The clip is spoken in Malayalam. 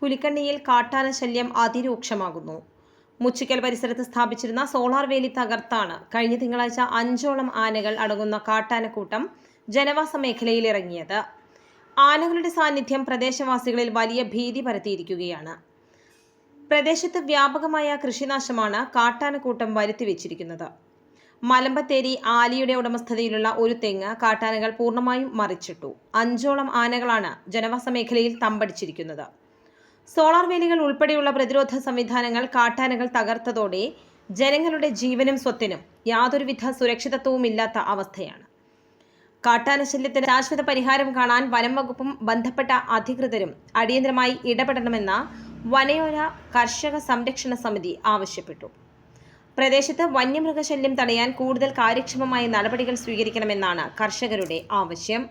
പുലിക്കണ്ണിയിൽ കാട്ടാന ശല്യം അതിരൂക്ഷമാകുന്നു. മുച്ചിക്കൽ പരിസരത്ത് സ്ഥാപിച്ചിരുന്ന സോളാർ വേലി തകർത്താണ് കഴിഞ്ഞ തിങ്കളാഴ്ച 5ഓളം ആനകൾ അടങ്ങുന്ന കാട്ടാനക്കൂട്ടം ജനവാസ മേഖലയിൽ ഇറങ്ങിയത്. ആനകളുടെ സാന്നിധ്യം പ്രദേശവാസികളിൽ വലിയ ഭീതി പരത്തിയിരിക്കുകയാണ്. പ്രദേശത്ത് വ്യാപകമായ കൃഷിനാശമാണ് കാട്ടാനക്കൂട്ടം വരുത്തിവെച്ചിരിക്കുന്നത്. മലമ്പത്തേരി ആലിയുടെ ഉടമസ്ഥതയിലുള്ള ഒരു തെങ്ങ് കാട്ടാനകൾ പൂർണ്ണമായും മറിച്ചിട്ടു. 5ഓളം ആനകളാണ് ജനവാസ മേഖലയിൽ തമ്പടിച്ചിരിക്കുന്നത്. സോളാർ വേലികൾ ഉൾപ്പെടെയുള്ള പ്രതിരോധ സംവിധാനങ്ങൾ കാട്ടാനകൾ തകർത്തതോടെ ജനങ്ങളുടെ ജീവനും സ്വത്തിനും യാതൊരുവിധ സുരക്ഷിതത്വവുമില്ലാത്ത അവസ്ഥയാണ്. കാട്ടാന ശല്യത്തിന് ശാശ്വത പരിഹാരം കാണാൻ വനം വകുപ്പും ബന്ധപ്പെട്ട അധികൃതരും അടിയന്തരമായി ഇടപെടണമെന്ന് വനയോര കർഷക സംരക്ഷണ സമിതി ആവശ്യപ്പെട്ടു. പ്രദേശത്ത് വന്യമൃഗശല്യം തടയാൻ കൂടുതൽ കാര്യക്ഷമമായ നടപടികൾ സ്വീകരിക്കണമെന്നാണ് കർഷകരുടെ ആവശ്യം.